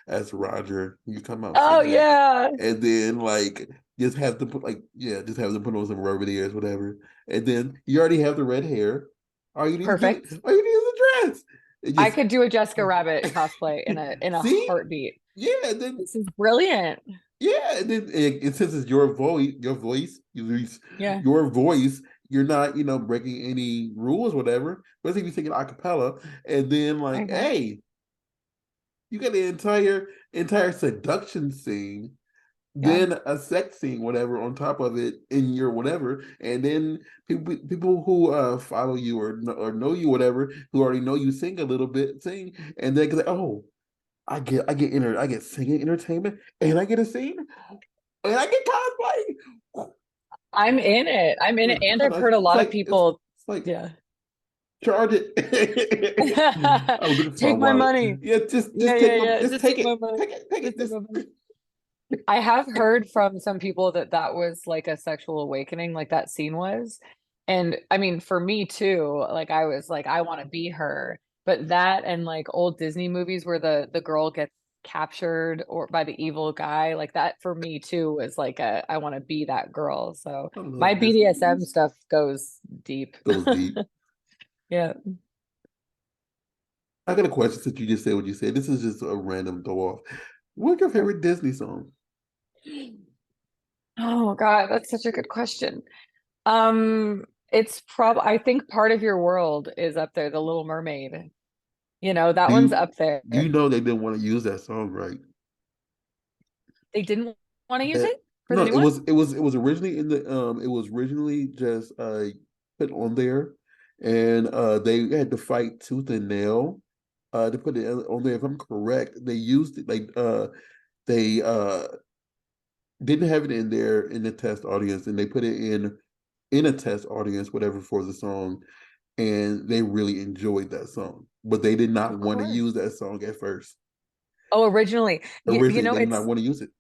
as Roger. You come out Oh singing it, yeah. and then like just have them put on some rubber ears, whatever, and then you already have the red hair. Perfect. All you need is a dress. It I just could do a Jessica Rabbit cosplay in a see, heartbeat. yeah, and then This is brilliant. yeah, and then since it's Yeah. your voice, you're not, breaking any rules, whatever. But if you sing it a cappella, and then like, Okay. hey, you got the entire seduction scene, Yeah. then a sex scene, whatever, on top of it in your whatever, and then people who follow you or know you, whatever, who already know you sing a little bit, sing, and they go, oh, I get singing entertainment, and I get a scene. And I get cosplay. I'm in it. I'm in it. And I've heard a lot of people. It's like Yeah. charge it. I was looking for my Take my wallet. money. Yeah, Yeah, yeah, yeah. just Just take take my it. money. Take it. Just take Just my money. I have heard from some people that that was like a sexual awakening, like that scene was. And I mean, for me too, like I was like, I want to be her. But that and like old Disney movies where the girl gets captured or by the evil guy, like that for me too was like a I want to be that girl. So I my love Disney BDSM movies. stuff goes deep. Goes deep. Yeah. I got a question since you just said what you said. This is just a random throw off. What's your favorite Disney song? Oh God, that's such a good question. It's probably I think Part of Your World is up there, The Little Mermaid. That Do one's you up there. do you know they didn't want to use that song, right? They didn't want to use Uh, it for the no, new one? it was originally it was originally just put on there, and they had to fight tooth and nail to put it on there. If I'm correct, they used it like they didn't have it in there in the test audience, and they put it in a test audience, whatever, for the song, and they really enjoyed that song, but they did not Of want to course. use that song at first. Oh, originally. You Originally, know, they did not it's want to use it.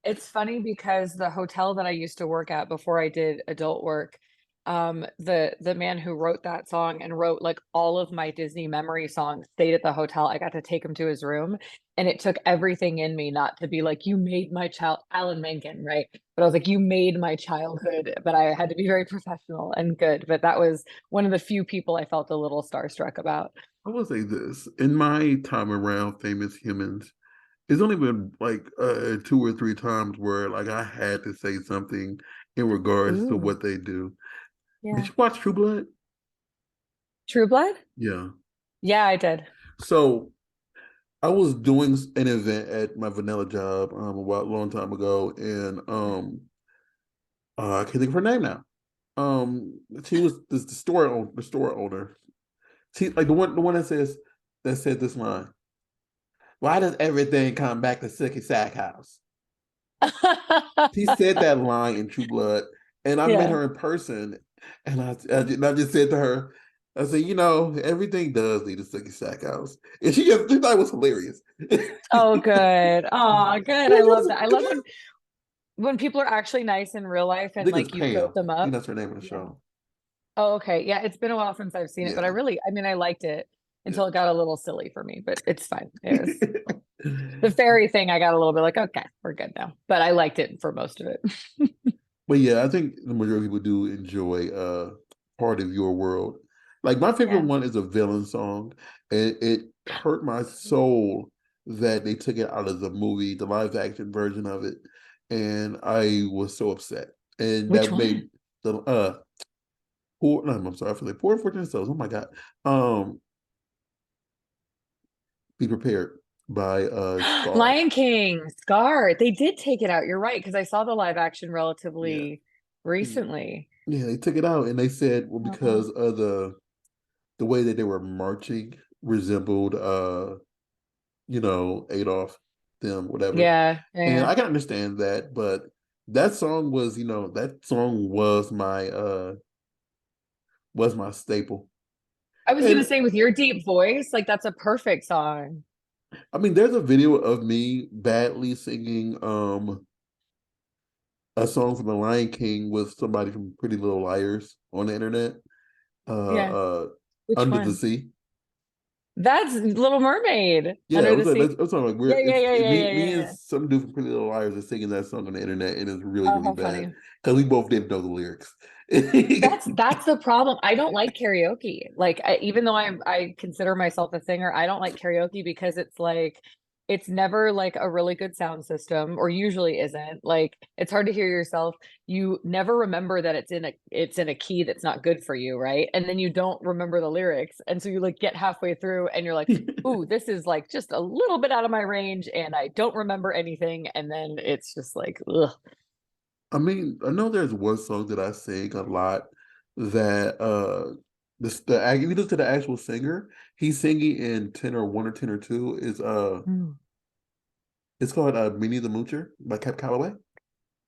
It's funny because the hotel that I used to work at before I did adult work, the man who wrote that song and wrote like all of my Disney memory songs stayed at the hotel. I got to take him to his room, and it took everything in me not to be like, you made my child, Alan Menken, right? But I was like, you made my childhood, but I had to be very professional and good. But that was one of the few people I felt a little starstruck about. I will say this: in my time around famous humans, it's only been like two or three times where like I had to say something in regards to Ooh, what they do. Did yeah. you watch True Blood? True Blood? Yeah. Yeah, I did. So I was doing an event at my vanilla job a long time ago, and I can't think of her name now. She was the store owner. She like the one that said this line. Why does everything come back to Silky Sack House? She said that line in True Blood, and I met Yeah. her in person, and I just said to her, I said, everything does lead to Silky Sack House, and she thought it was hilarious. Oh, good. Oh, good. I love that. I love I when people are actually nice in real life and think it's like you built Pam. them I think up. that's her name of the Yeah. show. Oh, okay. Yeah, it's been a while since I've seen it, but Yeah, I mean, I liked it yeah. until it got a little silly for me, but it's fine. It was the fairy thing. I got a little bit like, okay, we're good now, but I liked it for most of it. But yeah, I think the majority of people do enjoy part of your world. Like my favorite Yeah. one is a villain song. And it hurt my soul that they took it out of the movie, the live action version of it. And I was so upset. And Which that one? made the poor no, I'm sorry for the poor unfortunate souls. Oh my God. Um Be Prepared by Scar. Lion King, Scar. They did take it out. You're right, because I saw the live action Yeah. relatively recently. Yeah, they took it out and they said, well, Oh, because of the way that they were marching resembled Adolf, them, whatever. yeah, yeah, And yeah. I can understand that, but that song was my staple. I was gonna And say with your deep voice, like that's a perfect song. I mean there's a video of me badly singing a song from the Lion King with somebody from Pretty Little Liars on the internet. Yeah. Uh Which Under the one? Sea. That's Little Mermaid, Yeah, Under the Sea. it was like Yeah, we're yeah, yeah, yeah, yeah, me yeah, and yeah. some dude from Pretty Little Liars are singing that song on the internet, and it's really Oh, really how bad funny. because we both didn't know the lyrics. That's the problem. I don't like karaoke. Like even though I consider myself a singer, I don't like karaoke because it's like it's never like a really good sound system or usually isn't. Like it's hard to hear yourself. You never remember that it's in a key that's not good for you, right? And then you don't remember the lyrics. And so you like get halfway through and you're like, "Ooh, this is like just a little bit out of my range and I don't remember anything." And then it's just like, ugh. I mean, I know there's one song that I sing a lot that if you listen to the actual singer, he's singing in tenor one or tenor two. Mm. It's called Minnie the Moocher by Cap Calloway.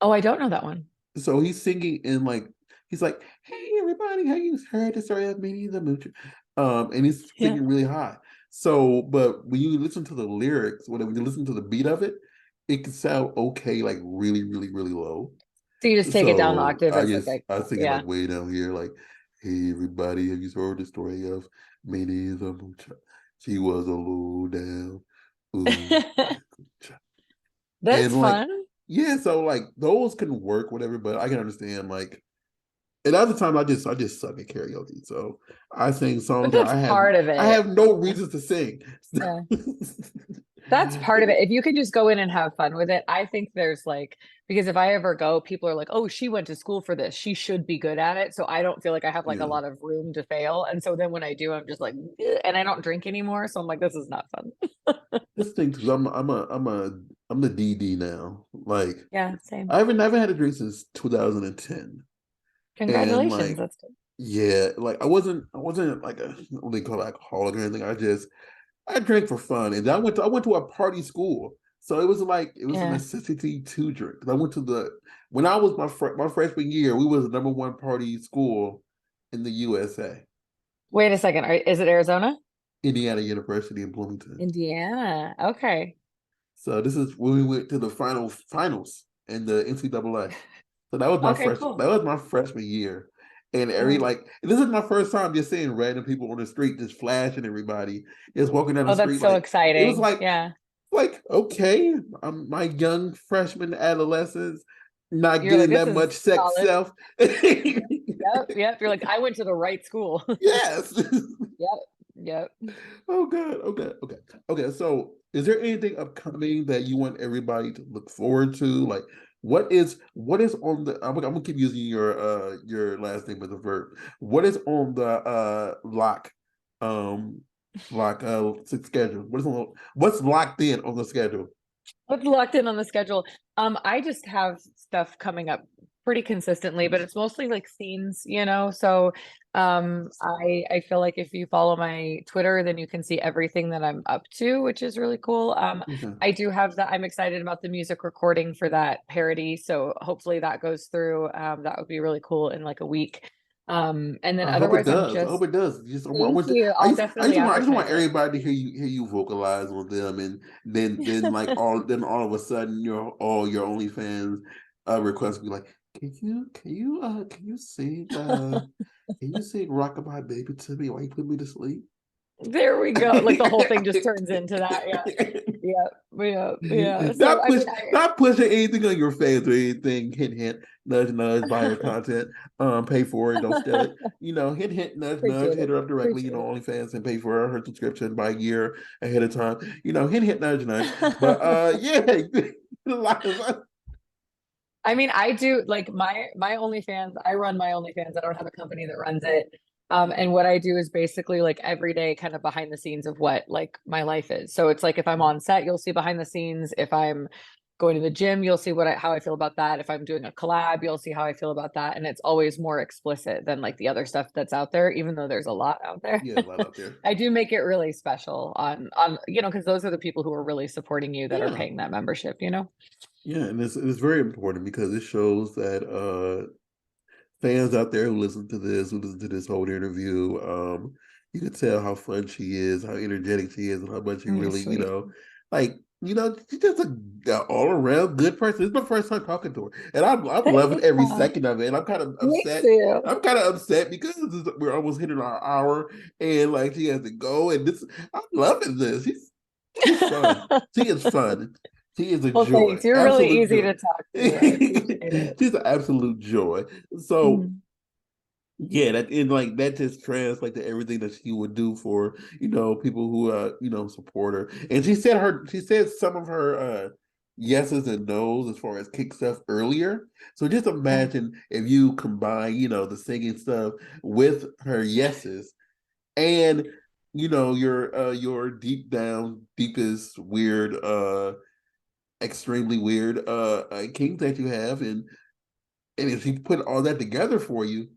Oh, I don't know that one. So he's singing in like he's like, "Hey everybody, have you heard the story of Minnie the Moocher?" And he's Yeah. singing really high. So, but when you listen to the lyrics, when you listen to the beat of it, it can sound okay, like really, really, really low. So you just take it down the So octave. It's okay. I Cool. sing it like Yeah. way down here, like, "Hey everybody, have you heard the story of Minnie the Moocher? She was a low down, ooh, That's and like, fun. yeah, so like those can work, whatever. But I can understand like, and other times I just suck at karaoke. So I sing But songs that that's part of I it. have no reasons to sing. Yeah. That's part of it. If you can just go in and have fun with it, I think there's like, because if I ever go, people are like, oh, she went to school for this. She should be good at it. So I don't feel like I have like a Yeah, lot of room to fail. And so then when I do, I'm just like, "Ugh," and I don't drink anymore. So I'm like, this is not fun. this thing because I'm the DD now. Like Yeah, same. I haven't had a drink since 2010, and Congratulations. like That's good. yeah, like I wasn't like a what they call it, alcoholic or anything. I drank for fun, and I went to a party school, so it was a Yeah. necessity to drink. I went to the when I was my freshman year, we was the number one party school in the USA, Wait a second. Is it Arizona? Indiana University in Bloomington. Indiana. Okay. So this is when we went to the finals in the NCAA. So that was my Okay, fresh that cool. was my freshman year. And Mhm. this is my first time just seeing random people on the street just flashing everybody, just walking down the Oh, that's street so like it was exciting. Yeah. like okay, my young freshman adolescence not You're like, getting this that is much sex solid. self. Yep, yep. You're like, I went to the right school. Yes. Yep, yep. Oh god. Okay. So, is there anything upcoming that you want everybody to look forward to? Like, what is on the? I'm gonna keep using your last name as a verb. What is on the um lock schedule? What's locked in on the schedule? What's locked in on the schedule? I just have stuff coming up pretty consistently, but it's mostly like scenes, you know. So I feel like if you follow my Twitter, then you can see everything that I'm up to, which is really cool. Okay. I do have that. I'm excited about the music recording for that parody. So hopefully that goes through. That would be really cool in like a week. And then I hope it otherwise I'm does. I hope just it does. Just I thank want to, you. I'll definitely I just want advertise it. everybody to hear you vocalize on them, and then like all of a sudden your OnlyFans requests be like, can you sing Rockabye Baby to me while you put me to sleep? There we go. Like the whole thing just turns into that. Yeah. Yeah. Yeah. Yeah. So Not I mean, not pushing anything on your fans or anything. Hint, hint, nudge, nudge. Buy her content. Pay for it. Don't steal it. Hint, hint, nudge, nudge. appreciate Hit it. her up directly. Appreciate OnlyFans and pay for her subscription by a year ahead of time. Hint, hint, nudge, nudge. But it. yeah, a lot of I mean, I do like my OnlyFans. I run my OnlyFans. I don't have a company that runs it. And what I do is basically like every day kind of behind the scenes of what like my life is. So it's like if I'm on set, you'll see behind the scenes. If I'm going to the gym, you'll see how I feel about that. If I'm doing a collab, you'll see how I feel about that. And it's always more explicit than like the other stuff that's out there, even though there's a lot out there. yeah, a lot out there. I do make it really special on because those are the people who are really supporting you that are Yeah, paying that membership, you know? yeah, and it's very important because it shows that fans out there who listen to this whole interview, you can tell how fun she is, how energetic she is, and how much she Oh, you're really, sweet. she's just a all around good person. It's my first time talking to her, and I'm loving Thanks. every second of it. And I'm kind of Me upset. too. I'm kind of upset because we're almost hitting our hour, and like she has to go. And I'm loving this. She's fun. She is fun. She is a Well, joy, thanks. You're really absolute easy joy. to talk to. I appreciate it. She's an absolute joy. So Mhm. yeah, that just translates to everything that she would do for people who support her. And she said some of her yeses and nos as far as kick stuff earlier. So just Yeah. imagine if you combine the singing stuff with her yeses and your deep down deepest weird extremely weird kink that you have, and if she put all that together for you.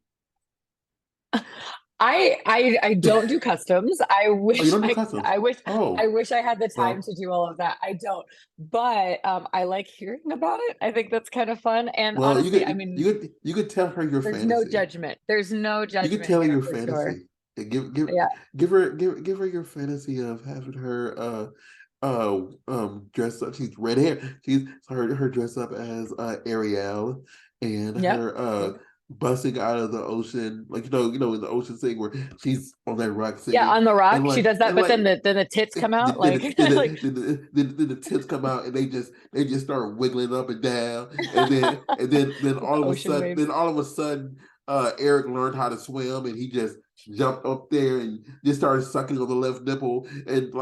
I don't do customs. I Oh, you wish don't do I customs. I wish I Oh, wish I had the time well, to do all of that. I don't. But I like hearing about it. I think that's kind of fun. And well, honestly, I mean, you could tell her your there's no fantasy. judgment. There's no You could judgment tell her here your for sure. fantasy. Yeah. Give her your fantasy of having her dressed up. She's red hair. She's her dress up as Ariel, and Yep. her Yep. busting out of the ocean, like in the ocean thing where she's on that rock Yeah, singing, on the rock, and she does that, but like then the tits come out then, like like the tits come out and they just start wiggling up and down, then the ocean waves. all of a sudden Eric learned how to swim and he just jumped up there and just started sucking on the left nipple, and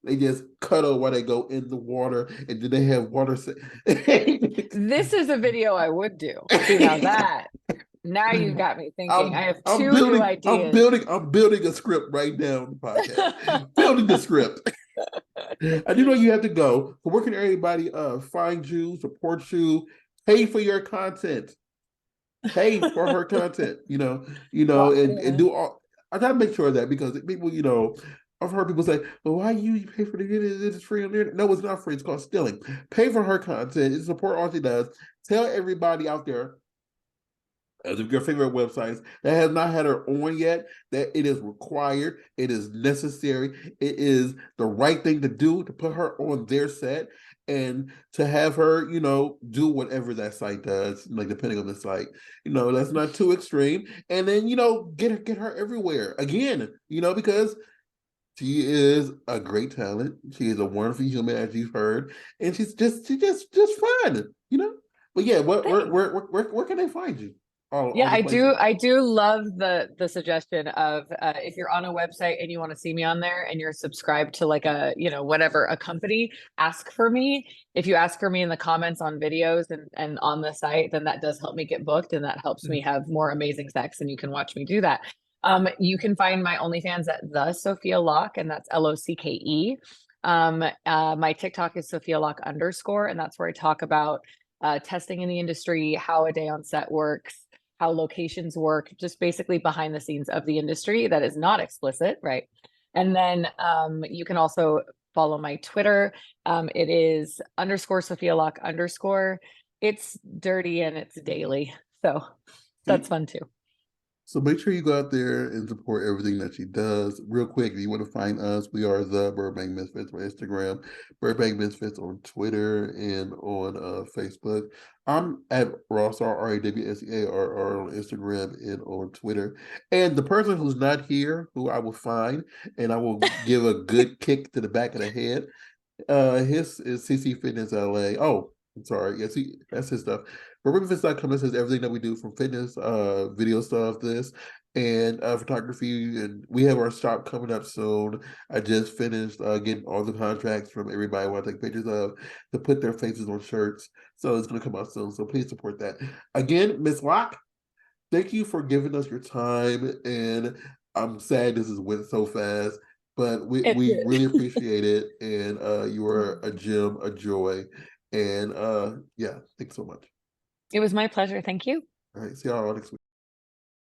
they just cuddle while they go in the water, and then they have water This is a video I would do. See, now you got me thinking. I have two new ideas. I'm building a script right now on the podcast. Building the script. I do know you have to go. So where can everybody find you, support you, pay for your content, pay for her content, Well, and yeah. do all. I gotta make sure of that because people, I've heard people say, "Well, why you pay for the internet? It's free on the internet." No, it's not free. It's called stealing. Pay for her content. Support all she does. Tell everybody out there as of your favorite websites that has not had her on yet, that it is required, it is necessary, it is the right thing to do to put her on their set and to have her, do whatever that site does, like depending on the site. That's not too extreme. And then, get her everywhere again, because she is a great talent. She is a wonderful human, as you've heard, and she's fun, But yeah, Thanks. where can they find you? All Yeah, the places. I do love the suggestion of if you're on a website and you want to see me on there and you're subscribed to like a, whatever, a company, ask for me. If you ask for me in the comments on videos and on the site, then that does help me get booked and that helps me have more amazing sex and you can watch me do that. You can find my OnlyFans at the Sophia Locke, and that's LOCKE. My TikTok is Sophia Locke _ and that's where I talk about testing in the industry, how a day on set works, how locations work, just basically behind the scenes of the industry that is not explicit, right? And then you can also follow my Twitter. It is _Sophia Locke _. It's dirty and it's daily. So that's fun too. So make sure you go out there and support everything that she does. Real quick, if you want to find us, we are the Burbank Misfits on Instagram, Burbank Misfits on Twitter, and on Facebook. I'm at Rawsar, RAWSEARR on Instagram and on Twitter. And the person who's not here, who I will find, and I will give a good kick to the back of the head, his is CC Fitness LA. Oh, I'm sorry. Yes, that's his stuff. But RiverFitness.com says everything that we do from fitness, video stuff, this, and photography. And we have our shop coming up soon. I just finished getting all the contracts from everybody I want to take pictures of to put their faces on shirts. So it's going to come out soon. So please support that. Again, Miss Locke, thank you for giving us your time. And I'm sad this has went so fast, but It we did. really appreciate it. And you are a gem, a joy. And yeah, thanks so much. It was my pleasure. Thank you. All right, see y'all next week.